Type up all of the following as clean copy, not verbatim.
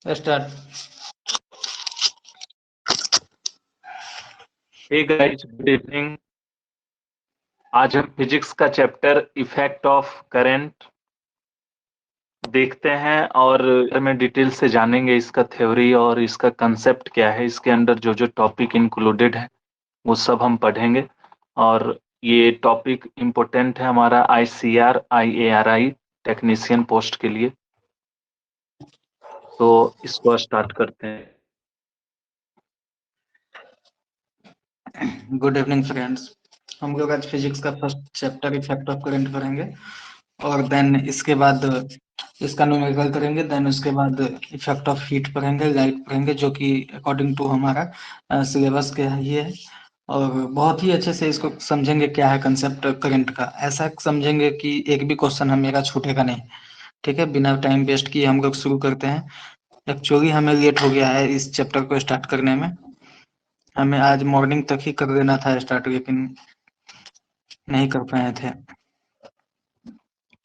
Start. Hey guys, good evening. आज हम physics का चैप्टर इफेक्ट ऑफ करंट देखते हैं और में डिटेल से जानेंगे इसका थ्योरी और इसका कंसेप्ट क्या है। इसके अंदर जो जो टॉपिक इंक्लूडेड है वो सब हम पढ़ेंगे। और ये टॉपिक इम्पोर्टेंट है हमारा ICR IARI टेक्नीशियन पोस्ट के लिए। तो इसको स्टार्ट करते हैं। Good evening friends. हम लोग आज फिजिक्स का first chapter effect of current करेंगे और देन इसके बाद इसका न्यूमेरिकल करेंगे। देन उसके बाद इफेक्ट ऑफ हीट पढ़ेंगे, लाइट पढ़ेंगे, जो कि अकॉर्डिंग टू हमारा सिलेबस के ये है। और बहुत ही अच्छे से इसको समझेंगे क्या है कंसेप्ट करंट का। ऐसा समझेंगे कि एक भी क्वेश्चन मेरा छूटेगा नहीं। ठीक है, बिना टाइम वेस्ट किए हम लोग शुरू करते हैं। एक्चुअली हमें लेट हो गया है इस चैप्टर को स्टार्ट करने में। हमें आज मॉर्निंग तक ही कर देना था स्टार्ट, लेकिन नहीं कर पाए थे।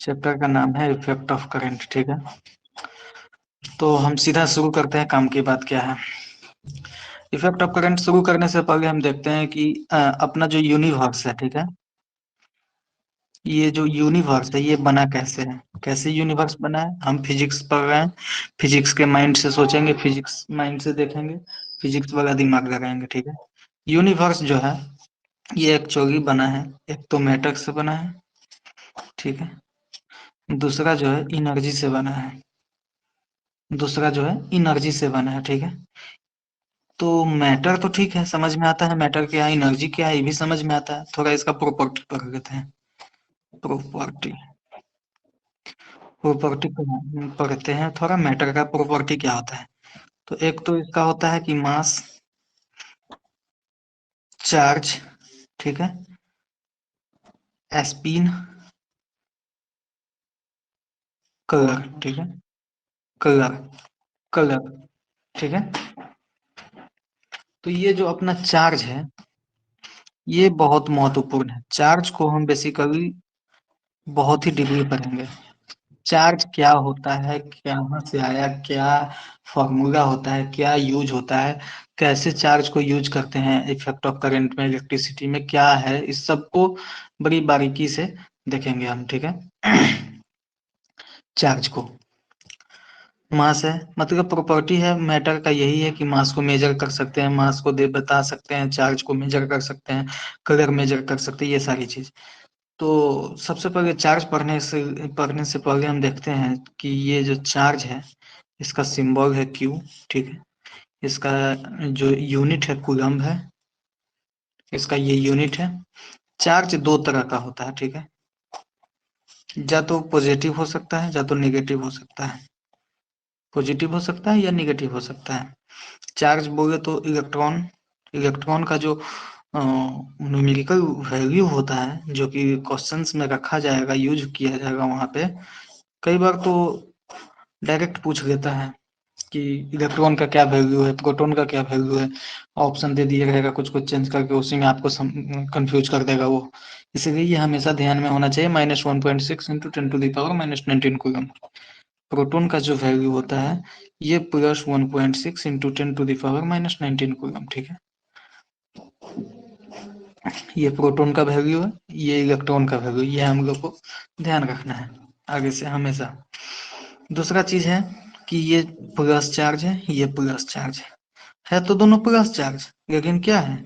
चैप्टर का नाम है इफेक्ट ऑफ करंट। ठीक है, तो हम सीधा शुरू करते हैं। काम की बात क्या है। इफेक्ट ऑफ करंट शुरू करने से पहले हम देखते हैं कि अपना जो यूनिवर्स है, ठीक है, ये जो यूनिवर्स है ये बना कैसे है, कैसे यूनिवर्स बना है। हम फिजिक्स पढ़ रहे हैं, फिजिक्स के माइंड से सोचेंगे, फिजिक्स माइंड से देखेंगे, फिजिक्स वाला दिमाग लगाएंगे। ठीक है, यूनिवर्स जो है ये एक्चुअली बना है, एक तो मैटर से बना है, ठीक है, दूसरा जो है एनर्जी से बना है, दूसरा जो है एनर्जी से बना है। ठीक है, तो मैटर तो ठीक है, समझ में आता है मैटर क्या है, एनर्जी क्या है ये भी समझ में आता है। थोड़ा इसका प्रॉपर्टी पढ़ लेते हैं। प्रॉपर्टी प्रॉपर्टी पढ़ते हैं थोड़ा। मैटर का प्रॉपर्टी क्या होता है, तो एक तो इसका होता है कि मास, चार्ज, ठीक है, स्पिन, कलर, ठीक है, कलर, कलर, ठीक है। तो ये जो अपना चार्ज है ये बहुत महत्वपूर्ण है। चार्ज को हम बेसिकली बहुत ही डीपली पढ़ेंगे। चार्ज क्या होता है, कहाँ से आया, क्या फॉर्मूला होता है, क्या यूज होता है, कैसे चार्ज को यूज करते हैं इफेक्ट ऑफ करंट में, इलेक्ट्रिसिटी में क्या है, इस सब को बड़ी बारीकी से देखेंगे हम। ठीक है, चार्ज को, मास है मतलब प्रॉपर्टी है मैटर का, यही है कि मास को मेजर कर सकते हैं, मास को दे बता सकते हैं, चार्ज को मेजर कर सकते हैं, कलर मेजर कर सकते हैं, ये सारी चीज। तो सबसे पहले चार्ज पढ़ने से पहले हम देखते हैं कि ये जो चार्ज है इसका सिंबल है क्यू। ठीक है, इसका जो यूनिट है कूलम्ब है, इसका ये यूनिट है। चार्ज दो तरह का होता है, ठीक है, या तो पॉजिटिव हो सकता है या तो नेगेटिव हो सकता है। पॉजिटिव हो सकता है या नेगेटिव हो सकता है। चार्ज बोले तो इलेक्ट्रॉन, इलेक्ट्रॉन का जो न्यूमेरिकल वैल्यू होता है जो कि क्वेश्चंस में रखा जाएगा, यूज किया जाएगा वहां पे। कई बार तो डायरेक्ट पूछ लेता है कि इलेक्ट्रॉन का क्या वैल्यू है, प्रोटॉन का क्या वैल्यू है, ऑप्शन दे दिया रहेगा कुछ कुछ चेंज करके, उसी में आपको कंफ्यूज कर देगा वो। इसलिए ये हमेशा ध्यान में होना चाहिए। -1.6 इंटू 10⁻⁻19 कूलम। प्रोटॉन का जो वैल्यू होता है ये +1.6 इंटू 10⁻⁻19 कूलम। ठीक है, ये प्रोटॉन का वैल्यू है, ये इलेक्ट्रॉन का वैल्यू, ये हम लोग को ध्यान रखना है आगे से हमेशा। दूसरा चीज है कि ये प्लस चार्ज है, ये प्लस चार्ज है तो दोनों प्लस चार्ज, लेकिन क्या है,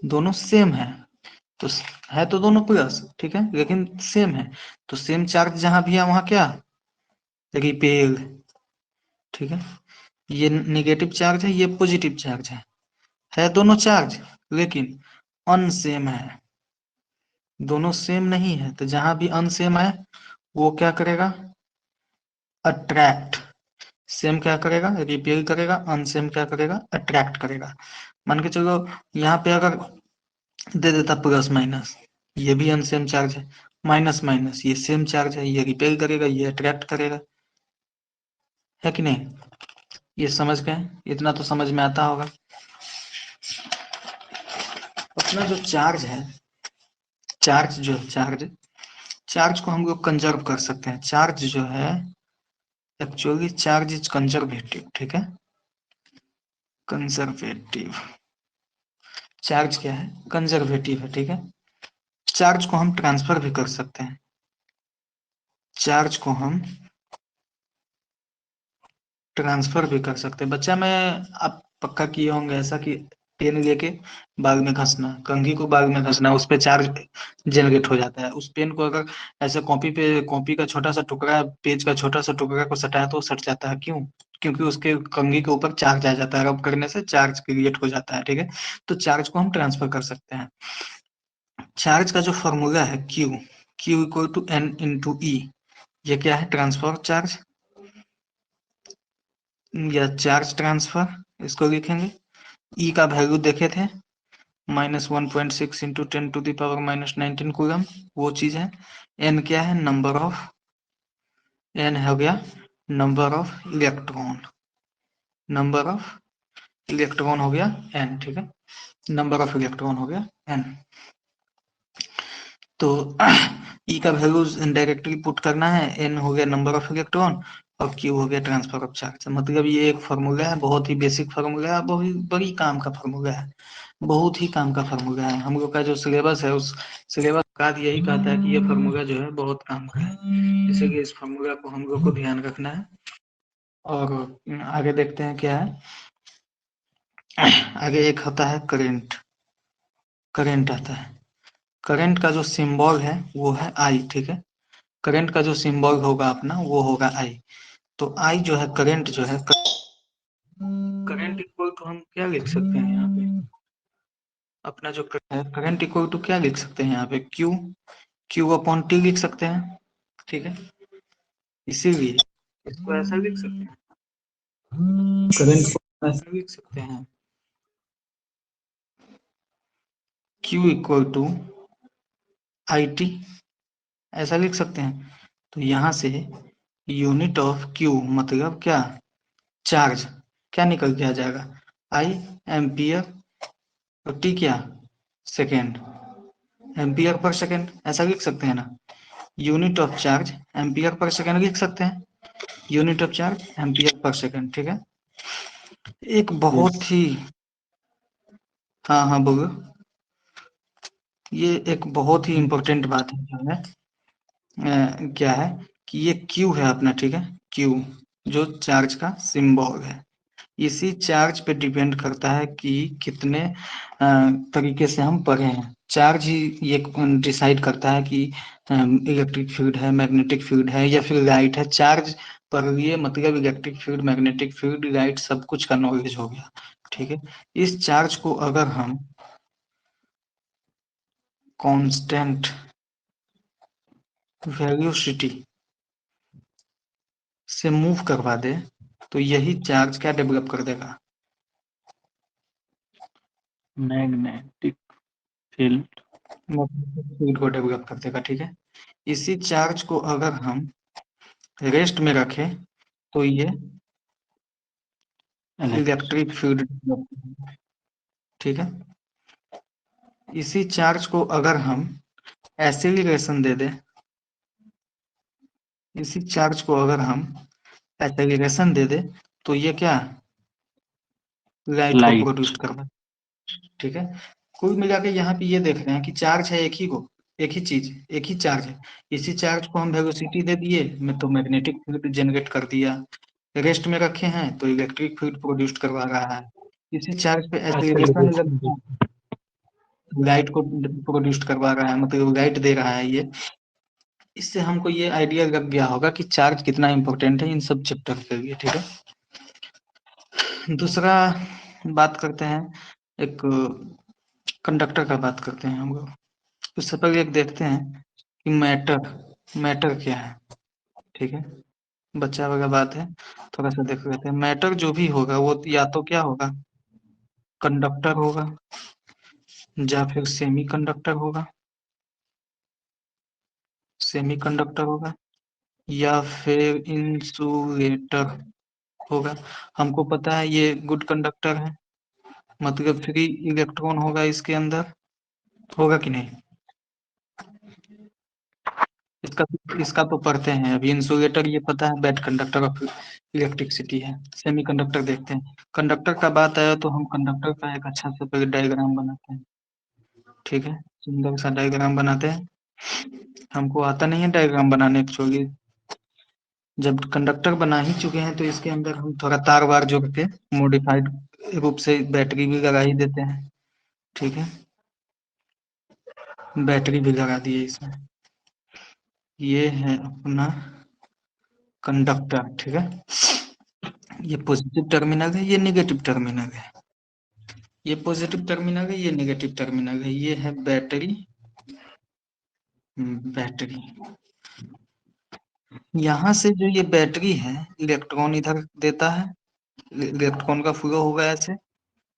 दोनों सेम है। तो है तो दोनों प्लस, ठीक है, लेकिन सेम है। तो सेम चार्ज जहां भी है वहां क्या, रिपेल। ठीक है, ये निगेटिव चार्ज है, ये पॉजिटिव चार्ज है दोनों चार्ज, लेकिन अनसेम है। दोनों सेम नहीं है, तो जहां भी अनसेम है वो क्या करेगा, अट्रैक्ट। सेम क्या करेगा, रिपेल करेगा, अनसेम क्या करेगा, अट्रैक्ट करेगा। मान के चलो यहाँ पे अगर दे देता प्लस माइनस, ये भी अनसेम चार्ज है, माइनस माइनस ये सेम चार्ज है, ये रिपेल करेगा, ये अट्रैक्ट करेगा, है कि नहीं। ये समझ गए, इतना तो समझ में आता होगा। अपना जो चार्ज है, चार्ज जो चार्ज चार्ज को हम लोग कंजर्व कर सकते हैं। चार्ज जो है एक्चुअली चार्ज इज कंजर्वेटिव, ठीक है, कंजर्वेटिव। चार्ज क्या है? कंजर्वेटिव है, ठीक है। चार्ज को हम ट्रांसफर भी कर सकते हैं, चार्ज को हम ट्रांसफर भी कर सकते हैं। बच्चा में आप पक्का किए होंगे ऐसा कि पेन लेके बाग में घसना, कंघी को बाग में घसना, उस पे चार्ज जनरेट हो जाता है। उस पेन को अगर ऐसे कॉपी पे, कॉपी का छोटा सा टुकड़ा, पेज का छोटा सा टुकड़ा को सटाया तो वो सट जाता है। क्यों? क्योंकि उसके कंघी के ऊपर चार्ज आ जाता है, रब करने से चार्ज क्रिएट हो जाता है, ठीक है। तो चार्ज को हम ट्रांसफर कर सकते हैं। चार्ज का जो फॉर्मूला है Q, Q equal to n into e, ये क्या है? ट्रांसफर चार्ज या चार्ज ट्रांसफर, इसको लिखेंगे। ई का वैल्यू देखे थे, -1.6 इंटू 10⁻⁻19 कूलम, वो चीज है। एन क्या है? नंबर ऑफ, एन हो गया number of electron, number of electron हो गया एन, ठीक है, नंबर ऑफ इलेक्ट्रॉन हो गया एन। तो ई का वैल्यू डायरेक्टली पुट करना है, एन हो गया नंबर ऑफ इलेक्ट्रॉन और क्यू हो गया ट्रांसफर ऑफ चार्ज। मतलब ये एक फार्मूला है, बहुत ही बेसिक फार्मूला है, बहुत बड़ी काम का फार्मूला है, बहुत ही काम का फार्मूला है। हम लोग का जो सिलेबस है, उस सिलेबस का यही कहता है कि ये फार्मूला जो है बहुत काम का है, इसीलिए इस फार्मूला को हम लोग को ध्यान रखना है। और आगे देखते हैं क्या है। आगे एक होता है करंट, करंट आता है। करंट का जो सिंबल है वो है आई, ठीक है। करंट का जो सिंबल होगा अपना वो होगा आई। तो आई जो है, करंट जो है, करंट इक्वल टू हम क्या लिख सकते हैं यहाँ पे? अपना जो करंट इक्वल टू क्या लिख सकते हैं यहाँ पे? क्यू, क्यू अपॉन टी लिख सकते हैं, ठीक है। इसीलिए इसको ऐसा लिख सकते हैं, करंट को ऐसा लिख सकते हैं, Q equal to I T, ऐसा लिख सकते हैं। तो यहाँ से यूनिट ऑफ क्यू मतलब क्या? चार्ज, क्या निकल के आ जाएगा? आई एम्पियर, और टी क्या? सेकेंड, एम्पियर पर सेकेंड, ऐसा लिख सकते हैं ना। Unit of charge ampere per second लिख सकते हैं, unit of charge ampere per second, ठीक है। एक बहुत ही, हाँ हाँ बोलो। ये एक बहुत ही इम्पोर्टेंट बात है जो है, क्या है कि ये क्यू है अपना, ठीक है। क्यू जो चार्ज का सिंबल है, इसी चार्ज पे डिपेंड करता है कि कितने तरीके से हम पढ़े हैं। चार्ज ही ये डिसाइड करता है कि इलेक्ट्रिक फील्ड है, मैग्नेटिक फील्ड है, या फिर लाइट है। चार्ज पर ये मतलब electric field, magnetic field, light सब कुछ का नॉलेज हो गया, ठीक है। इस चार्ज को अगर हम कांस्टेंट वेलोसिटी से मूव करवा दे तो यही चार्ज क्या डेवलप कर देगा? Magnetic field. मैग्नेटिक फील्ड को डेवलप कर देगा, ठीक है। इसी चार्ज को अगर हम रेस्ट में रखें तो ये इलेक्ट्रिक फील्ड डेवलप करेगा, ठीक है। इसी चार्ज को अगर हम एक्सेलरेशन दे दें, इसी चार्ज को अगर हम एक्सेलरेशन दे दें तो ये क्या? लाइट को लाइट। प्रोड्यूस करवा, ठीक है। कुल मिला के यहाँ पे ये देख रहे हैं कि चार्ज है एक ही को, एक ही चीज, एक ही चार्ज है। इसी चार्ज को हम वेलोसिटी दे दिए, मैं तो मैग्नेटिक फील्ड जनरेट कर दिया। रेस्ट में रखे हैं तो इलेक्ट्रिक फील्ड प्रोड्यूस करवा रहा है। इसी चार्ज पे एक्सीलरेशन लगता है, लाइट को प्रोड्यूस करवा रहा है, मतलब लाइट दे रहा है ये। इससे हमको ये आइडिया लग गया होगा कि चार्ज कितना इंपॉर्टेंट है इन सब चैप्टर के लिए, ठीक है। दूसरा बात करते हैं, एक कंडक्टर का बात करते हैं हम लोग। उससे पहले एक देखते हैं कि मैटर, मैटर क्या है, ठीक है। बच्चा वाला बात है, थोड़ा सा देख लेते हैं। मैटर जो भी होगा वो या तो क्या होगा? कंडक्टर होगा, या फिर सेमी कंडक्टर होगा, सेमी कंडक्टर होगा, या फिर इंसुलेटर होगा। हमको पता है ये गुड कंडक्टर है, मतलब फ्री इलेक्ट्रॉन होगा इसके अंदर, होगा कि नहीं? इसका इसका तो पढ़ते हैं अभी। इंसुलेटर ये पता है, बैड कंडक्टर ऑफ इलेक्ट्रिसिटी है। सेमीकंडक्टर देखते हैं। कंडक्टर का बात आया तो हम कंडक्टर का एक अच्छा सा पहले डायग्राम बनाते हैं। ठीक है, सुंदर सा डायग्राम बनाते हैं। हमको आता नहीं है डायग्राम बनाने एक्चुअली। जब कंडक्टर बना ही चुके हैं तो इसके अंदर हम थोड़ा तार वार जोड़ के मॉडिफाइड रूप से बैटरी भी लगा ही देते हैं। ठीक है, बैटरी भी लगा दिए इसमें। ये है अपना कंडक्टर। ठीक है, ये पॉजिटिव टर्मिनल है, ये नेगेटिव टर्मिनल है। ये पॉजिटिव टर्मिनल है, ये नेगेटिव टर्मिनल है। ये है बैटरी। बैटरी, यहाँ से जो ये बैटरी है, इलेक्ट्रॉन इधर देता है। इलेक्ट्रॉन का फ्लो होगा ऐसे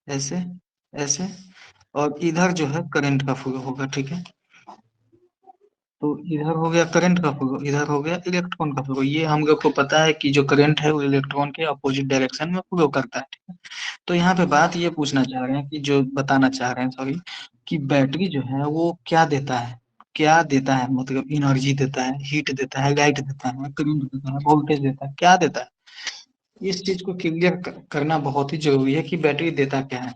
ऐसे ऐसे, और इधर जो है करंट का फ्लो होगा। ठीक है, तो इधर हो गया करंट का फ्लो, इधर हो गया इलेक्ट्रॉन का फ्लो। ये हम लोग को पता है कि जो करंट है वो इलेक्ट्रॉन के अपोजिट डायरेक्शन में फ्लो करता है। ठीक है, तो यहाँ पे बात ये पूछना चाह रहे हैं कि जो बताना चाह रहे हैं, सॉरी, कि बैटरी जो है वो क्या देता है। क्या देता है मतलब एनर्जी देता है, हीट देता है, लाइट देता है, करंट देता है, वोल्टेज देता है, क्या देता है। इस चीज को क्लियर करना बहुत ही जरूरी है कि बैटरी देता क्या है।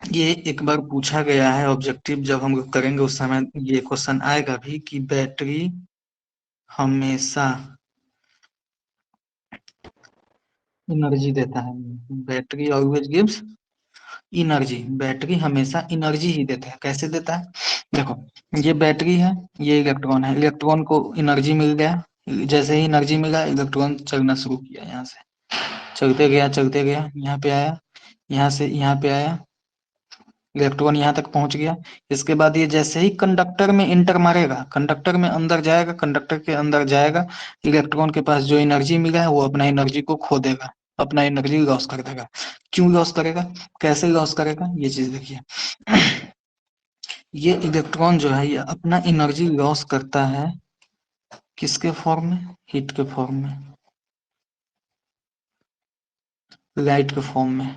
ये एक बार पूछा गया है ऑब्जेक्टिव, जब हम लोग करेंगे उस समय ये क्वेश्चन आएगा भी कि बैटरी हमेशा एनर्जी देता है। Battery always gives energy. Battery हमेशा एनर्जी ही देता है। कैसे देता है, देखो, ये बैटरी है, ये इलेक्ट्रॉन है। इलेक्ट्रॉन को एनर्जी मिल गया, जैसे ही एनर्जी मिला इलेक्ट्रॉन चलना शुरू किया। यहाँ से चलते गया, यहाँ पे आया, यहाँ से यहाँ पे आया, इलेक्ट्रॉन यहाँ तक पहुंच गया। इसके बाद ये जैसे ही कंडक्टर में इंटर मारेगा, कंडक्टर में अंदर जाएगा, कंडक्टर के अंदर जाएगा, इलेक्ट्रॉन के पास जो एनर्जी मिला है वो अपना एनर्जी को खो देगा, अपना एनर्जी लॉस कर देगा। क्यों लॉस करेगा, कैसे लॉस करेगा, ये चीज देखिए। ये इलेक्ट्रॉन जो है ये अपना एनर्जी लॉस करता है किसके फॉर्म में, हीट के फॉर्म में, लाइट के फॉर्म में,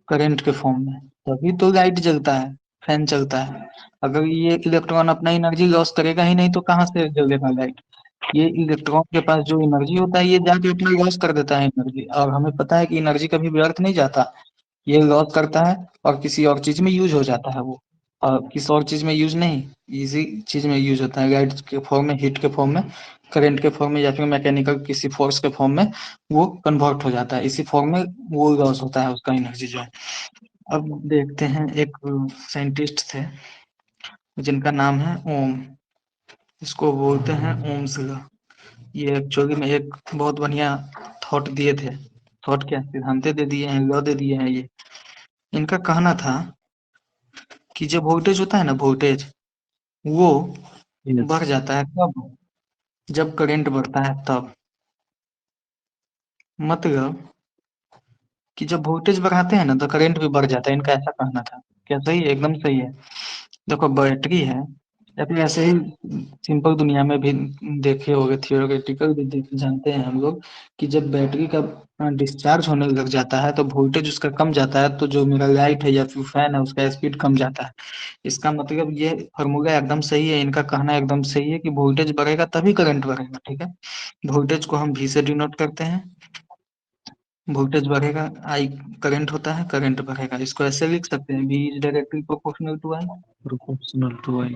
करंट के फॉर्म में। तभी तो लाइट जलता है, फैन चलता है। अगर ये इलेक्ट्रॉन अपना एनर्जी लॉस करेगा ही नहीं तो कहाँ से जलेगा लाइट। ये इलेक्ट्रॉन के पास जो एनर्जी होता है ये जाके अपना लॉस कर देता है एनर्जी, और हमें पता है कि एनर्जी कभी व्यर्थ नहीं जाता। ये लॉस करता है और किसी और चीज में यूज हो जाता है वो, और किसी और चीज में यूज नहीं, इसी चीज में यूज होता है, लाइट के फॉर्म में, हीट के फॉर्म में, करंट के फॉर्म में, या फिर मैकेनिकल किसी फोर्स के फॉर्म में वो कन्वर्ट हो जाता है। इसी फॉर्म में वो लॉस होता है उसका एनर्जी जो है। अब देखते हैं, एक साइंटिस्ट थे जिनका नाम है ओम, इसको बोलते हैं ओम्स लॉ। ये एक्चुअली में एक बहुत बढ़िया थॉट दिए थे। थॉट क्या, सिद्धांत दे दिए हैं, लॉ दे दिए हैं ये। इनका कहना था कि जब वोल्टेज होता है ना, वोल्टेज वो बढ़ जाता है कब, जब करंट बढ़ता है तब। मतलब कि जब वोल्टेज बढ़ाते हैं ना तो करंट भी बढ़ जाता है, इनका ऐसा कहना था। क्या सही है, एकदम सही है। देखो बैटरी है, या फिर ऐसे ही सिंपल दुनिया में भी देखे होंगे, थियोरेटिकल भी जानते हैं हम लोग कि जब बैटरी का डिस्चार्ज होने लग जाता है तो वोल्टेज उसका कम जाता है, तो जो मेरा लाइट है या फिर फैन है उसका स्पीड कम जाता है। इसका मतलब ये फॉर्मूला एकदम सही है, इनका कहना एकदम सही है कि वोल्टेज बढ़ेगा तभी करंट बढ़ेगा। ठीक है, वोल्टेज को हम वी से डिनोट करते हैं। वोल्टेज बढ़ेगा, आई करंट होता है, करंट बढ़ेगा। इसको ऐसे लिख सकते हैं, V is directly proportional to I. Proportional to I.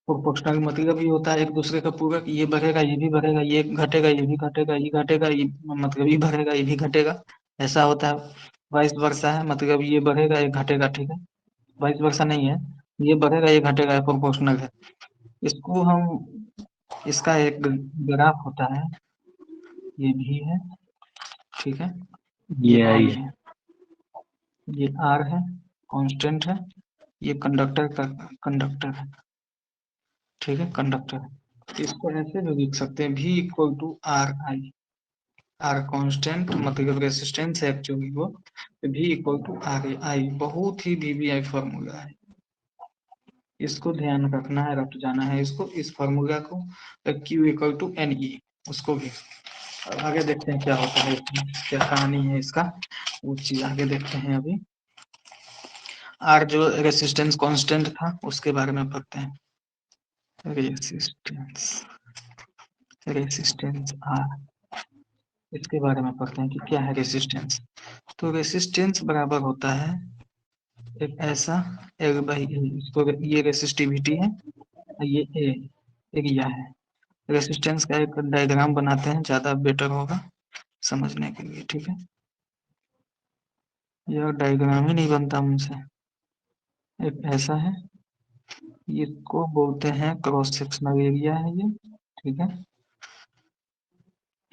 Proportional मतलब ये होता है एक दूसरे का पूरक। ये बढ़ेगा ये भी बढ़ेगा, ये घटेगा ये भी घटेगा, ये घटेगा ये मतलब ये बढ़ेगा ये भी घटेगा, ऐसा होता है। वाइस वर्षा है, मतलब ये बढ़ेगा ये घटेगा। ठीक है, वाइस वर्षा नहीं है, ये बढ़ेगा ये घटेगा, ये प्रोपोर्शनल है। इसको हम, इसका एक ग्राफ होता है, ये भी है। ठीक है, ये ये आई आई है। है, ये आर है, कांस्टेंट है, ये कंडक्टर का कंडक्टर है। ठीक है, कंडक्टर। इसको ऐसे भी लिख सकते हैं, V equal to R I. R constant मतलब रेसिस्टेंस है एक्चुअली वो, V equal to R I. बहुत ही वीवीआई फॉर्मूला है, इसको ध्यान रखना है, रट जाना है इसको, इस फॉर्मूला को। Q equal to N E, उसको भी। अब आगे देखते हैं क्या होता है इसमें, क्या कहानी है इसका, वो चीज आगे देखते हैं अभी। आर जो रेसिस्टेंस कांस्टेंट था उसके बारे में पढ़ते हैं। रेसिस्टेंस, रेसिस्टेंस आर, इसके बारे में पढ़ते हैं कि क्या है रेसिस्टेंस। तो रेसिस्टेंस बराबर होता है एक ऐसा एक बाई ए, इसको ये रेसिस्टिविटी है, ये ए एरिया है। रेसिस्टेंस का एक डायग्राम बनाते हैं, ज्यादा बेटर होगा समझने के लिए, ठीक है। यह डायग्राम ही नहीं बनता मुझसे। एक ऐसा है, इसको बोलते हैं क्रॉस सेक्शनल एरिया है ये, ठीक है।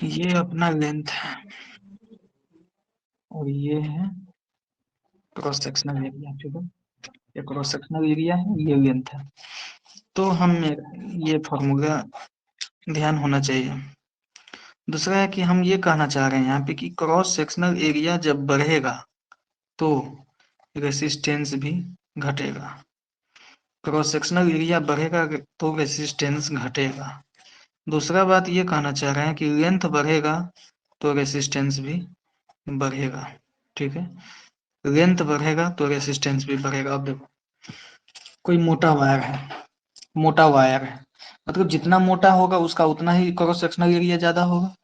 ये अपना लेंथ है और ये है क्रॉस सेक्शनल एरिया, ठीक है। ये क्रॉस सेक्शनल एरिया है, ये लेंथ है। तो हम ये फॉर्मूला ध्यान होना चाहिए। दूसरा है कि हम ये कहना चाह रहे हैं यहाँ पे कि क्रॉस सेक्शनल एरिया जब बढ़ेगा तो रेसिस्टेंस भी घटेगा। क्रॉस सेक्शनल एरिया बढ़ेगा तो रेसिस्टेंस घटेगा। दूसरा बात ये कहना चाह रहे हैं कि लेंथ बढ़ेगा तो रेसिस्टेंस भी बढ़ेगा, ठीक है। लेंथ बढ़ेगा तो रेसिस्टेंस भी बढ़ेगा। अब देखो, कोई मोटा वायर है, मोटा वायर है, मतलब जितना मोटा होगा उसका उतना ही क्रॉस सेक्शनल एरिया ज्यादा होगा।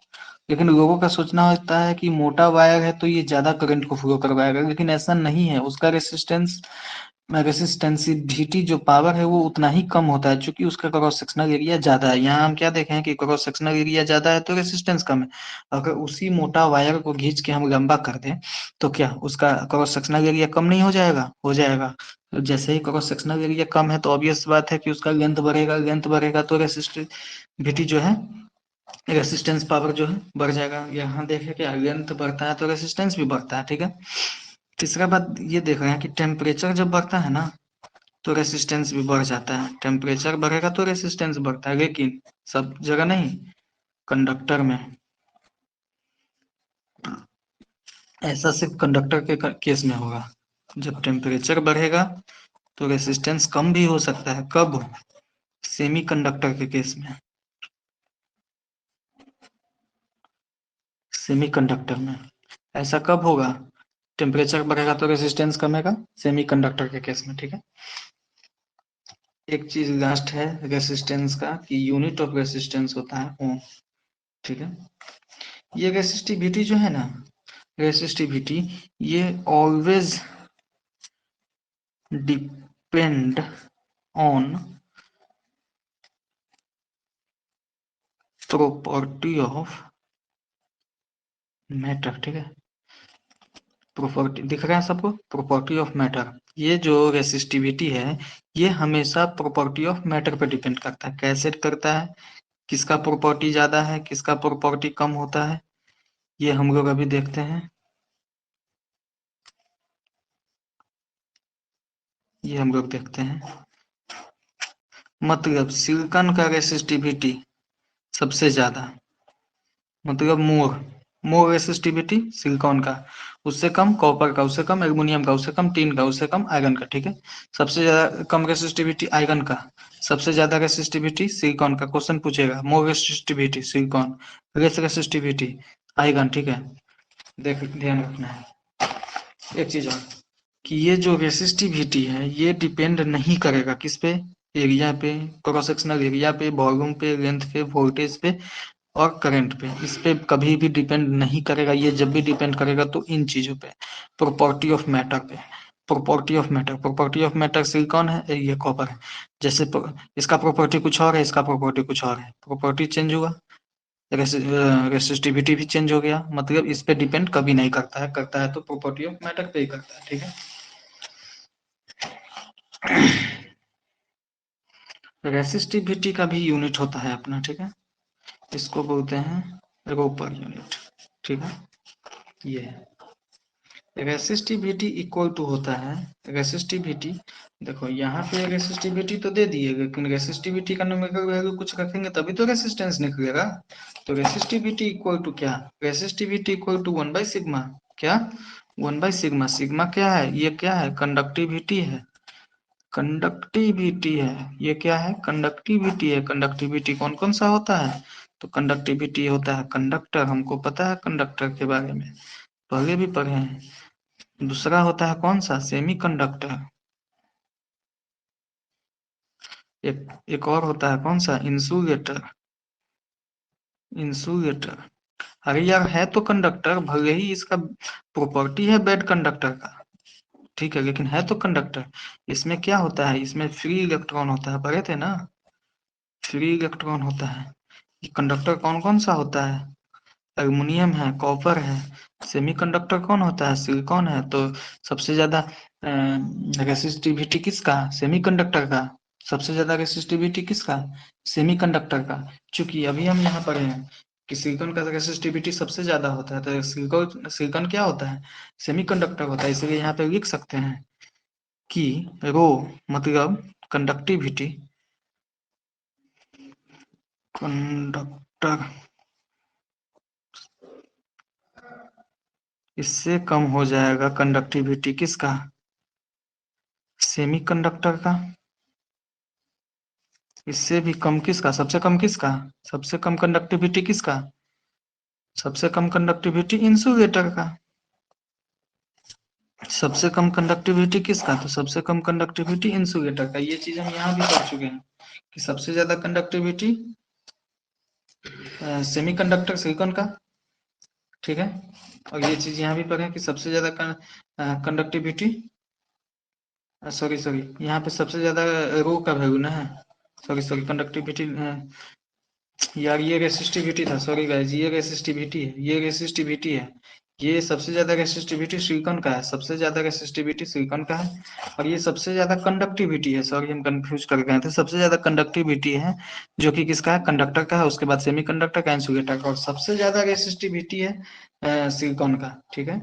लेकिन लोगों का सोचना होता है कि मोटा वायर है तो ये ज्यादा करंट को फ्लो करवाएगा, लेकिन ऐसा नहीं है। उसका रेसिस्टेंसिविटी जो पावर है वो उतना ही कम होता है, क्योंकि उसका क्रॉस सेक्शनल एरिया ज्यादा है। यहाँ हम क्या देखें कि क्रॉस सेक्शनल एरिया ज्यादा है तो रेसिस्टेंस कम है। अगर उसी मोटा वायर को खींच के हम लंबा कर दें तो क्या उसका क्रॉस सेक्शनल एरिया कम नहीं हो जाएगा? हो जाएगा। तो जैसे ही क्रॉस सेक्शनल एरिया कम है तो ऑब्वियस बात है कि उसका लेंथ बढ़ेगा, लेंथ बढ़ेगा तो रेसिस्टिविटी जो है, रेसिस्टेंस पावर जो है बढ़ जाएगा। यहाँ देखें कि लेंथ बढ़ता है तो रेसिस्टेंस भी बढ़ता है, ठीक है। तीसरा बात ये देख रहे हैं कि टेम्परेचर जब बढ़ता है ना तो रेसिस्टेंस भी बढ़ जाता है। टेम्परेचर बढ़ेगा तो रेसिस्टेंस बढ़ता है, लेकिन सब जगह नहीं, कंडक्टर में। ऐसा सिर्फ कंडक्टर के केस में होगा। जब टेम्परेचर बढ़ेगा तो रेसिस्टेंस कम भी हो सकता है। कब? सेमी कंडक्टर के केस में। सेमी कंडक्टर में ऐसा कब होगा? टेम्परेचर बढ़ेगा तो रेसिस्टेंस कमेगा, सेमी कंडक्टर के केस में, ठीक है। एक चीज लास्ट है रेसिस्टेंस का कि यूनिट ऑफ रेसिस्टेंस होता है ओम, ठीक है। ये रेसिस्टिविटी जो है ना, रेसिस्टिविटी ये always depend on property of matter, ठीक है। प्रॉपर्टी दिख रहा है सबको? Property of matter. ये जो रेसिस्टिविटी है ये हमेशा प्रॉपर्टी ऑफ मैटर पर डिपेंड करता है। कैसे करता है? किसका प्रॉपर्टी ज्यादा है, किसका प्रॉपर्टी कम होता है, ये हम लोग अभी देखते हैं। ये हम लोग देखते हैं। मतलब सिलिकॉन का रेसिस्टिविटी सबसे ज्यादा, मतलब मोर रेसिस्टिविटी सिलिकॉन का, उससे कम कॉपर का, उससे कम एल्युमिनियम का, उससे कम टिन का, उससे कम आयरन का, ठीक है। सबसे ज्यादा कम रेसिस्टिविटी आयरन का, सबसे ज्यादा रेसिस्टिविटी सिलिकॉन का। क्वेश्चन पूछेगा more resistivity silicon, less resistivity iron, ठीक है। देख ध्यान रखना है एक चीज और, कि ये जो रेसिस्टिविटी है ये डिपेंड नहीं करेगा किस पे? एरिया पे, क्रॉस सेक्शनल एरिया पे, वॉल्यूम पे, लेंथ पे, वोल्टेज पे और करंट पे। इस पे कभी भी डिपेंड नहीं करेगा। ये जब भी डिपेंड करेगा तो इन चीजों पे, प्रॉपर्टी ऑफ मैटर पे। Property of matter, property of matter silicon है, ये कॉपर है। जैसे इसका प्रॉपर्टी कुछ और है, इसका प्रॉपर्टी कुछ और है, प्रॉपर्टी चेंज हुआ, रेसिस्टिविटी भी चेंज हो गया। मतलब इस पे डिपेंड कभी नहीं करता है, करता है तो प्रॉपर्टी ऑफ मैटर पे ही करता है, ठीक है। रेसिस्टिविटी का भी यूनिट होता है अपना, ठीक है। इसको बोलते हैं रो पर यूनिट, ठीक है। ये रेसिस्टिविटी इक्वल टू होता है, रेसिस्टिविटी देखो यहाँ पे रेसिस्टिविटी तो दे दिए, लेकिन रेसिस्टिविटी का न्यूमेरिकल वैल्यू कुछ रखेंगे तभी तो रेसिस्टेंस निकलेगा। तो रेसिस्टिविटी इक्वल टू क्या? Resistivity equal to one by sigma. क्या? 1/सिग्मा। सिग्मा क्या है? ये क्या है? कंडक्टिविटी है। कंडक्टिविटी है, ये क्या है? कंडक्टिविटी है। कंडक्टिविटी कौन कौन सा होता है? तो कंडक्टिविटी होता है कंडक्टर, हमको पता है कंडक्टर के बारे में, पहले भी पढ़े हैं। दूसरा होता है कौन सा? Semi conductor. एक और होता है, कौन सा, इंसुलेटर। इंसुलेटर, अरे यार है तो कंडक्टर, भले ही इसका प्रॉपर्टी है बेड कंडक्टर का, ठीक है, लेकिन है तो कंडक्टर। इसमें क्या होता है, इसमें फ्री इलेक्ट्रॉन होता है, पढ़े थे ना, फ्री इलेक्ट्रॉन होता है। ये कंडक्टर कौन कौन सा होता है, एल्युमिनियम है, कॉपर है। सेमीकंडक्टर कौन होता है, सिलिकॉन है। तो सबसे ज्यादा रेसिस्टिविटी किसका, सेमीकंडक्टर का। सबसे ज्यादा रेसिस्टिविटी किसका, सेमीकंडक्टर का। चूंकि अभी हम यहाँ पर हैं कि सिलिकॉन का रेसिस्टिविटी सबसे ज्यादा होता है, तो सिलिकॉन सिलिकॉन क्या होता है, सेमीकंडक्टर होता है। इसलिए यहाँ पे लिख सकते हैं कि रो मतलब कंडक्टिविटी, कंडक्टर, इससे कम हो जाएगा कंडक्टिविटी किसका, सेमीकंडक्टर का। इससे भी कम किसका, सबसे कम किसका, सबसे कम कंडक्टिविटी किसका, सबसे कम कंडक्टिविटी इंसुलेटर का। सबसे कम कंडक्टिविटी किसका, तो सबसे कम कंडक्टिविटी इंसुलेटर का। ये चीज हम यहाँ भी पढ़ चुके हैं कि सबसे ज्यादा कंडक्टिविटी सेमीकंडक्टर सिलिकॉन का, ठीक है। और ये चीज यहाँ भी पढ़े कि सबसे ज्यादा कंडक्टिविटी, सॉरी सॉरी, यहाँ पे सबसे ज्यादा रो का वैल्यू ना है, सॉरी सॉरी, कंडक्टिविटी यार, ये रेसिस्टिविटी था, सॉरी गाइस, ये रेसिस्टिविटी है, ये रेसिस्टिविटी है। ये सबसे ज्यादा रेसिस्टिविटी सिलिकॉन का है, सबसे ज्यादा रेसिस्टिविटी सिलिकॉन का है। और ये सबसे ज्यादा कंडक्टिविटी है, सॉरी हम कंफ्यूज कर गए थे, सबसे ज्यादा कंडक्टिविटी है जो कि किसका है, कंडक्टर का है, उसके बाद सेमीकंडक्टर का, इंसुलेटर का, और सबसे ज्यादा रेसिस्टिविटी है सिलिकॉन का, ठीक है,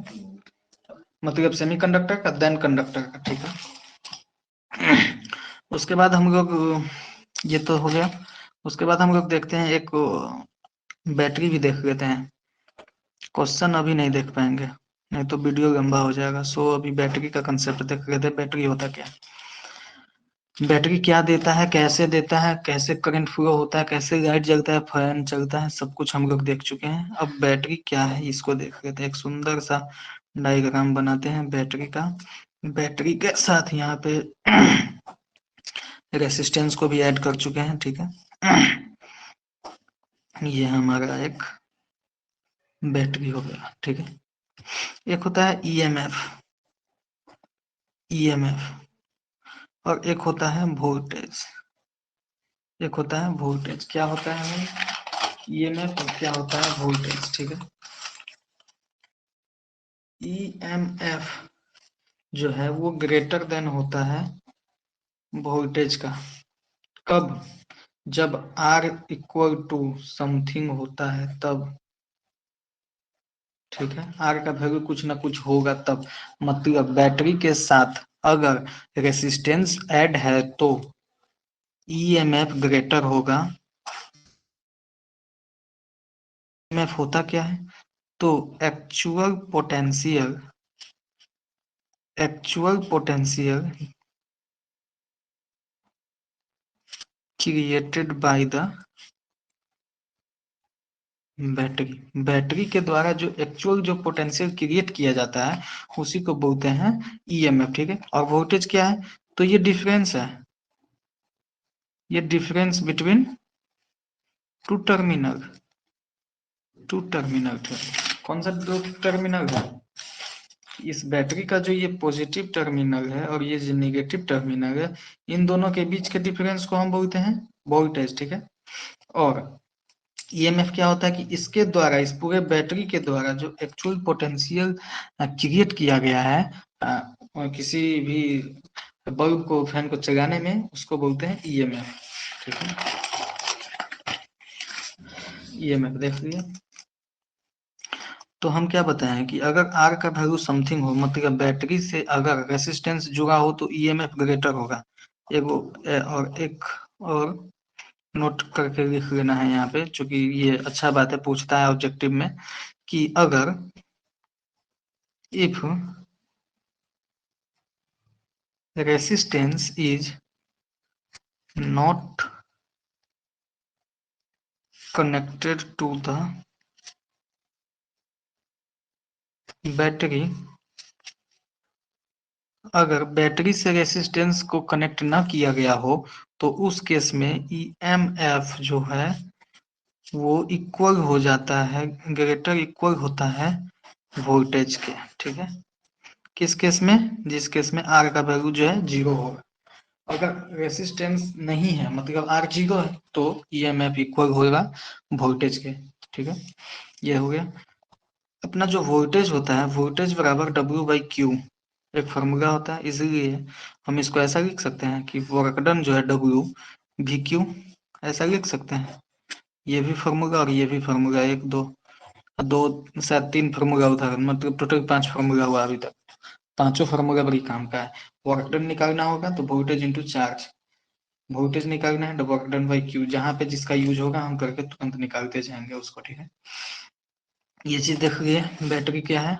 मतलब सेमीकंडक्टर का देन कंडक्टर का, ठीक है। उसके बाद हम लोग, ये तो हो गया। उसके बाद हम लोग देखते हैं एक बैटरी भी देख लेते हैं। क्वेश्चन अभी नहीं देख पाएंगे, नहीं तो वीडियो लंबा हो जाएगा। सो अभी बैटरी का कंसेप्ट देख लेते हैं, बैटरी होता क्या है, बैटरी क्या देता है, कैसे देता है, कैसे करंट फ्लो होता है, कैसे लाइट जलता है, फैन चलता है, सब कुछ हम लोग देख चुके हैं। अब बैटरी क्या है इसको देख लेते हैं, एक सुंदर सा डायग्राम बनाते हैं बैटरी का। बैटरी के साथ यहाँ पे रेसिस्टेंस को भी ऐड कर चुके हैं, ठीक है। ये हमारा एक बैटरी हो गया, ठीक है। एक होता है ईएमएफ, ईएमएफ, और एक होता है वोल्टेज, एक होता है वोल्टेज। क्या होता है ईएमएफ और क्या होता है वोल्टेज, ठीक है। ईएमएफ जो है वो ग्रेटर देन होता है वोल्टेज का, कब, जब R इक्वल टू समथिंग होता है तब, ठीक है। R का वैल्यू कुछ ना कुछ होगा तब, मतलब बैटरी के साथ अगर रेसिस्टेंस ऐड है तो ईएमएफ ग्रेटर होगा। ईएमएफ होता क्या है, तो actual potential, actual potential created by the battery, battery के द्वारा जो एक्चुअल जो पोटेंशियल क्रिएट किया जाता है उसी को बोलते हैं ईएमएफ, ठीक है। और वोल्टेज क्या है, तो ये डिफरेंस है, ये difference between two terminal, two terminal, कौन सा दो टर्मिनल है, इस बैटरी का जो ये पॉजिटिव टर्मिनल है और ये जो नेगेटिव टर्मिनल है, इन दोनों के बीच के डिफरेंस को हम बोलते हैं वोल्टेज, ठीक है। और ईएमएफ क्या होता है कि इसके द्वारा, इस पूरे बैटरी के द्वारा जो एक्चुअल पोटेंशियल क्रिएट किया गया है और किसी भी बल्ब को, फैन को चलाने में, उसको बोलते हैं ईएमएफ, ठीक है। ईएमएफ देख लिया। तो हम क्या बताएं कि अगर R का वैल्यू समथिंग हो, मतलब बैटरी से अगर रेसिस्टेंस जुड़ा हो तो ईएमएफ ग्रेटर होगा। और एक और नोट करके लिख लेना है यहाँ पे, क्योंकि ये अच्छा बात है, पूछता है ऑब्जेक्टिव में कि अगर if resistance is not connected to the battery, अगर बैटरी से रेसिस्टेंस को कनेक्ट ना किया गया हो तो उस केस में ईएमएफ जो है वो इक्वल हो जाता है, ग्रेटर इक्वल होता है वोल्टेज के। ठीक है, किस केस में? जिस केस में आर का वैल्यू जो है 0 होगा। अगर रेसिस्टेंस नहीं है, मतलब आर 0 है, तो ईएमएफ इक्वल होगा वोल्टेज के। ठीक है, ये हो गया। अपना जो वोल्टेज होता है, वोल्टेज बराबर डब्ल्यू बाई क्यू एक फार्मूला होता है, इसलिए हम इसको ऐसा लिख सकते हैं कि वर्क डन जो है डब्ल्यू भी क्यू, ऐसा लिख सकते हैं। ये भी फार्मूला और ये भी फार्मूला, एक दो दो शायद 3 फार्मूला उधर, मतलब टोटल 5 फार्मूला हुआ अभी तक। पांचों फार्मूला बड़ी काम का है। वर्क डन निकालना होगा तो वोल्टेज इंटू चार्ज, वोल्टेज निकालना है तो वर्क डन बाई क्यू, जहां पे जिसका यूज होगा हम करके तुरंत निकालते जाएंगे उसको। ठीक है, ये चीज देख लिए। बैटरी क्या है,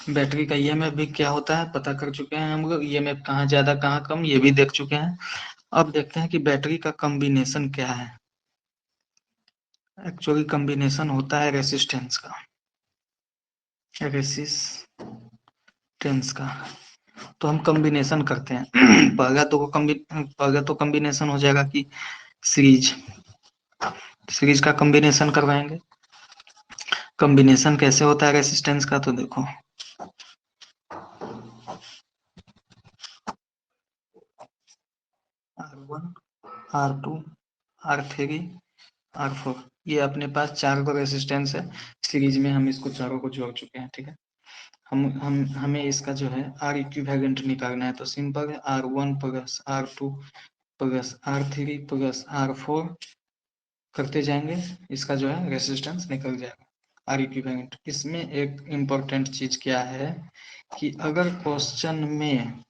बैटरी का ईएमएफ भी क्या होता है पता कर चुके हैं हम लोग। ईएमएफ कहाँ ज्यादा कहाँ कम ये भी देख चुके हैं। अब देखते हैं कि बैटरी का कॉम्बिनेशन क्या है। एक्चुअली कॉम्बिनेशन होता है रेसिस्टेंस का, रेसिस्टेंस का। तो हम कॉम्बिनेशन करते हैं। पहला तो कॉम्बिनेशन हो जाएगा कि सीरीज, सीरीज का कॉम्बिनेशन करवाएंगे। कॉम्बिनेशन कैसे होता है रेसिस्टेंस का, तो देखो R1, R2, R3, R4, ये अपने पास 4 को रेसिस्टेंस है। सीरीज में हम इसको चारों को जोड़ चुके हैं। ठीक है, हम हमें इसका जो है आर इक्विवेलेंट निकालना है, तो सिंपल है R1 plus R2 plus R3 plus R4 करते जाएंगे, इसका जो है रेसिस्टेंस निकल जाएगा आर इक्विवेलेंट। इसमें एक इम्पोर्टेंट चीज क्या है कि अगर क्वेश्चन में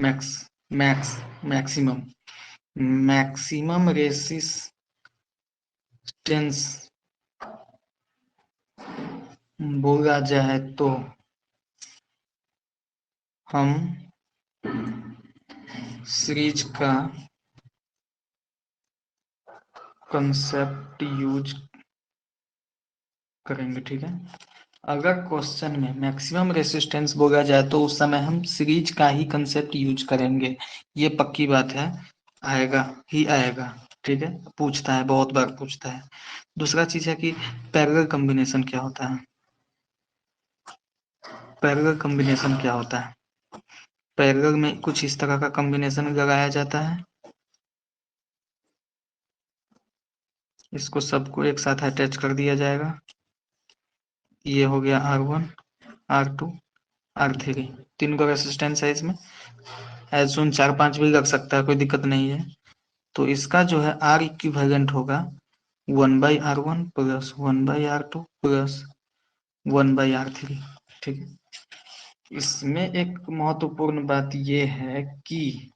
max max maximum maximum resistance बोला जाए तो हम सीरीज का कंसेप्ट यूज करेंगे। ठीक है, अगर क्वेश्चन में मैक्सिमम रेसिस्टेंस बोला जाए तो उस समय हम सीरीज का ही कंसेप्ट यूज करेंगे, ये पक्की बात है, आएगा ही आएगा। ठीक है, पूछता है, बहुत बार पूछता है। दूसरा चीज है कि पैरेलल कॉम्बिनेशन क्या होता है। पैरेलल कॉम्बिनेशन क्या होता है, पैरेलल में कुछ इस तरह का कॉम्बिनेशन लगाया जाता है, इसको सबको एक साथ अटैच कर दिया जाएगा। ये हो गया R1, R2, R3, 3 को रेसिस्टेंस है इसमें। एज सुन 4-5 भी लग सकता है, कोई दिक्कत नहीं है। तो इसका जो है आर इक्विवेलेंट होगा 1/R1 plus 1/R2 plus 1/R3। ठीक है, इसमें एक महत्वपूर्ण बात ये है कि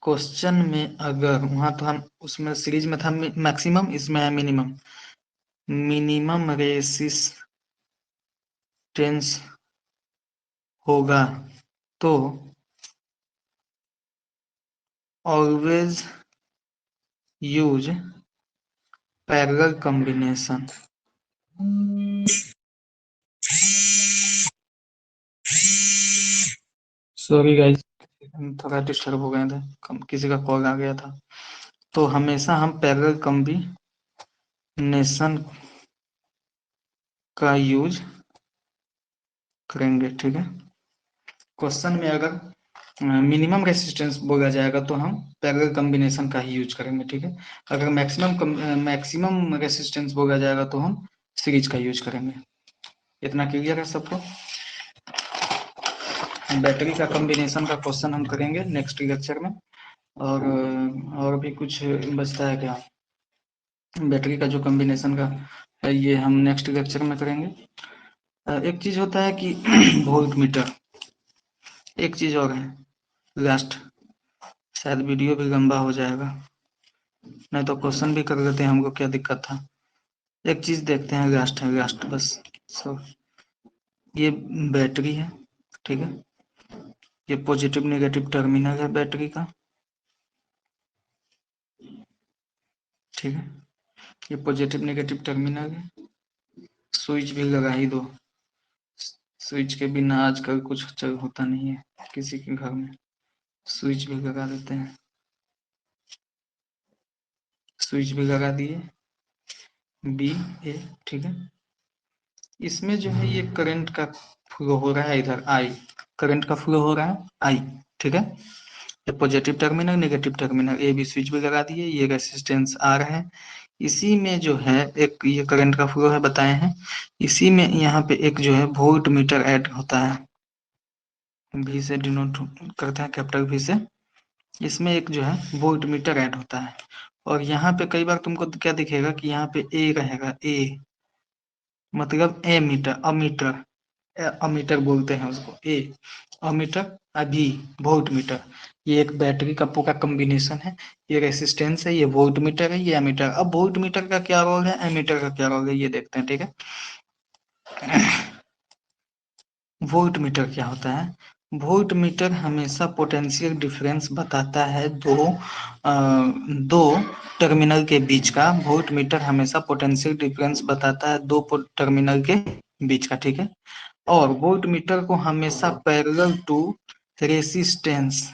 क्वेश्चन में अगर वहां तो हम उसमें सीरीज में था मैक्सिमम, इसमें है मिनिमम, मिनिमम रेसिस्टेंस होगा तो always use parallel combination. Sorry guys, थोड़ा डिस्टर्ब हो गए थे, किसी का कॉल आ गया था। तो हमेशा हम पैरेलल कॉम्बिनेशन का यूज करेंगे। ठीक है, क्वेश्चन में अगर मिनिमम रेसिस्टेंस बोला जाएगा तो हम पैरेलल कॉम्बिनेशन का ही यूज करेंगे। ठीक है, अगर मैक्सिमम रेसिस्टेंस बोला जाएगा तो हम सीरीज का यूज करेंगे। इतना क्लियर है सबको। बैटरी का कॉम्बिनेशन का क्वेश्चन हम करेंगे नेक्स्ट लेक्चर में। और भी कुछ बचता है क्या, बैटरी का जो कॉम्बिनेशन का है ये हम नेक्स्ट लेक्चर में करेंगे। एक चीज होता है कि वोल्ट मीटर, एक चीज और है लास्ट, शायद वीडियो भी लंबा हो जाएगा, नहीं तो क्वेश्चन भी कर लेते हैं, हमको क्या दिक्कत था। एक चीज देखते हैं, लास्ट है, लास्ट बस। सो ये बैटरी है। ठीक है, ये पॉजिटिव नेगेटिव टर्मिनल है बैटरी का। ठीक है, ये पॉजिटिव नेगेटिव टर्मिनल है। स्विच भी लगा ही दो, स्विच के बिना आजकल कुछ चल होता नहीं है किसी के घर में, स्विच भी लगा देते हैं, स्विच भी लगा दिए बी ए, ठीक है। इसमें जो है ये करंट का फ्लो हो रहा है, इधर आई करंट का फ्लो हो रहा है आई, ठीक है। ये positive terminal negative terminal A B switch भी लगा दिए, ये रेसिस्टेंस आर है, इसी में जो है एक ये करंट का फ्लो है बताए हैं, इसी में यहाँ पे एक जो है वोल्ट मीटर ऐड होता है, V से डिनोट करता है कैपिटल V से, इसमें एक जो है वोल्ट मीटर ऐड होता है। और यहाँ पे कई बार तुमको क्या दिखेगा कि यहाँ पे ए रहेगा, ए मतलब ए मीटर, अमीटर, अमीटर बोलते हैं उसको, ए अमीटर, अभी वोल्ट मीटर, ये एक बैटरी का पूरा कॉम्बिनेशन है, ये रेसिस्टेंस है, ये वोल्ट मीटर है, ये एमीटर। अब वोल्ट मीटर का क्या रोल है, एमीटर का क्या रोल है, ये देखते हैं, ठीक है। वोल्ट मीटर क्या होता है, वोल्ट मीटर हमेशा पोटेंशियल डिफरेंस बताता है दो टर्मिनल के बीच का, वोल्ट मीटर हमेशा पोटेंशियल डिफरेंस बताता है दो टर्मिनल के बीच का, ठीक है। और वोल्ट मीटर को हमेशा parallel to resistance,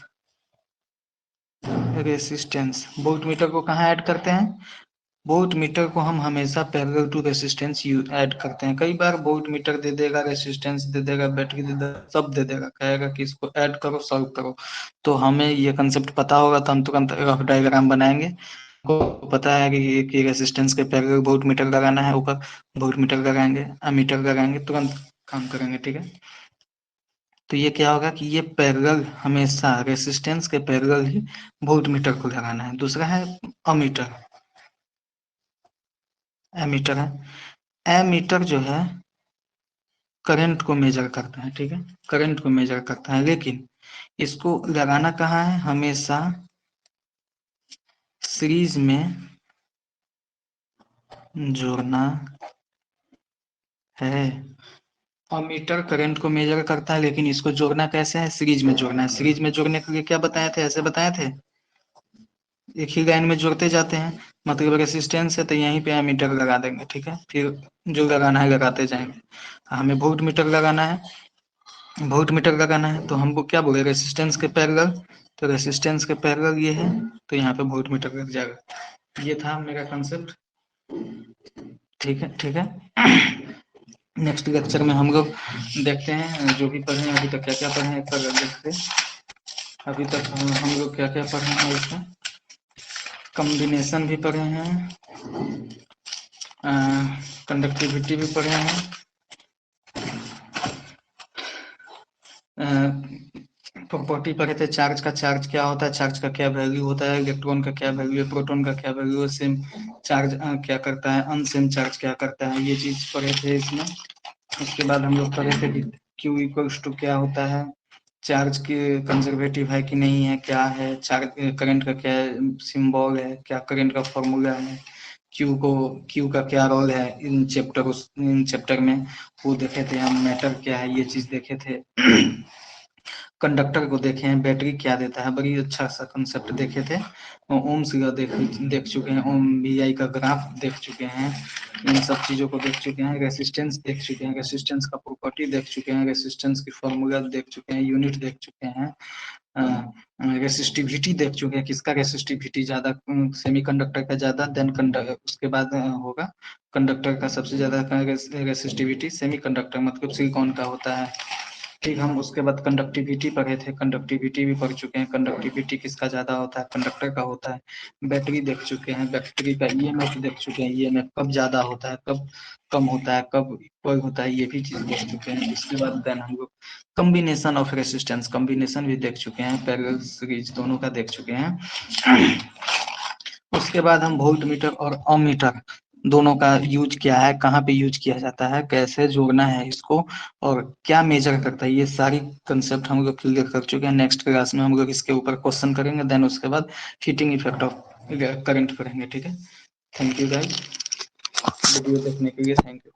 resistance voltmeter को कहाँ ऐड करते हैं, वोल्ट मीटर को हम हमेशा पैरेलल टू रेसिस्टेंस ऐड करते हैं। कई बार वोल्ट मीटर दे देगा, रेसिस्टेंस दे देगा, बैटरी दे देगा, सब दे देगा, कहेगा कि इसको ऐड करो सॉल्व करो। तो हमें ये कंसेप्ट पता होगा तो हम तुरंत रफ डायग्राम बनाएंगे, को पता है कि रेसिस्टेंस के पैरेलल वोल्ट मीटर लगाना है, ऊपर वोल्ट मीटर लगाएंगे, अमीटर लगाएंगे, तुरंत काम करेंगे, ठीक है। तो ये क्या होगा कि ये पैरेलल हमेशा रेसिस्टेंस के पैरेलल ही वोल्ट मीटर को लगाना है। दूसरा है अमीटर, एमीटर है, एमीटर जो है करंट को मेजर करता है, ठीक है, करंट को मेजर करता है, लेकिन इसको लगाना कहाँ है, हमेशा सीरीज में जोड़ना है। अमीटर करंट को मेजर करता है, लेकिन इसको जोड़ना कैसे है, सीरीज में जोड़ना है। सीरीज में जोड़ने के लिए क्या बताए थे, ऐसे बताए थे, एक ही लाइन में जोड़ते जाते हैं, मतलब रेसिस्टेंस है तो यहीं पे एमीटर लगा देंगे, ठीक है, फिर जो लगाना है लगाते जाएंगे। हमें वोल्ट मीटर लगाना है, वोल्ट मीटर लगाना है तो हमको क्या बोले, रेसिस्टेंस के पैरेलल, तो रेसिस्टेंस के पैरेलल ये है, तो यहाँ पे वोल्ट मीटर लग जाएगा। ये था मेरा कंसेप्ट, ठीक है, ठीक है। नेक्स्ट लेक्चर में हम लोग देखते हैं जो भी पढ़े हैं अभी तक, क्या क्या पढ़े हैं एक बार देखते हैं। अभी तक हम लोग क्या क्या पढ़े हैं, इसका कॉम्बिनेशन भी पढ़े हैं, कंडक्टिविटी भी पढ़े हैं, प्रॉपर्टी पढ़े थे, चार्ज का, चार्ज क्या होता है, चार्ज का क्या वैल्यू होता है, इलेक्ट्रॉन का क्या वैल्यू है, प्रोटॉन का क्या वैल्यू है, सेम चार्ज क्या करता है, अनसेम चार्ज क्या करता है, ये चीज पढ़े थे इसमें। उसके बाद हम लोग पढ़े थे कि Q इक्वल्स टू क्या होता है, चार्ज के कंजर्वेटिव है कि नहीं है, क्या है चार्ज, करंट का क्या सिंबल है, क्या करंट का फॉर्मूला है, क्यू का क्या रोल है इन चैप्टर में वो देखे थे हम, मैटर क्या है ये चीज देखे थे। कंडक्टर को देखे हैं, बैटरी क्या देता है, बड़ी अच्छा सा कंसेप्ट देखे थे। ओम्स का देख चुके हैं, ओम VI का ग्राफ देख चुके हैं, इन सब चीजों को देख चुके हैं। रेसिस्टेंस देख चुके हैं, रेसिस्टेंस का प्रॉपर्टी देख चुके हैं, रेसिस्टेंस की फॉर्मूला देख चुके हैं, यूनिट देख चुके हैं, रेसिस्टिविटी देख चुके हैं, किसका रेसिस्टिविटी ज्यादा, सेमीकंडक्टर का ज्यादा, देन कंडक्टर, उसके बाद होगा कंडक्टर का सबसे ज्यादा रेसिस्टिविटी, सेमीकंडक्टर मतलब सिलिकॉन का होता है, ठीक। हम उसके बाद कंडक्टिविटी पढ़े थे, कंडक्टिविटी भी पढ़ चुके हैं, कंडक्टिविटी किसका ज्यादा होता है, कंडक्टर का होता है। बैटरी देख चुके हैं, बैटरी का EMF देख चुके हैं, EMF कब ज्यादा होता है, कब कम होता है, कब इक्वल होता है, ये भी चीज देख चुके हैं। इसके बाद देन हम लोग कॉम्बिनेशन ऑफ रेसिस्टेंस, कॉम्बिनेशन भी देख चुके हैं, पैरेलल सीरीज दोनों का देख चुके हैं। उसके बाद हम वोल्ट मीटर और अमीटर दोनों का यूज क्या है, कहाँ पे यूज किया जाता है, कैसे जोड़ना है इसको, और क्या मेजर करता है, ये सारी कंसेप्ट हम लोग क्लियर कर चुके हैं। नेक्स्ट क्लास में हम लोग इसके ऊपर क्वेश्चन करेंगे, देन उसके बाद हीटिंग इफेक्ट ऑफ करंट करेंगे, ठीक है। थैंक यू गाइस, वीडियो देखने के लिए थैंक यू।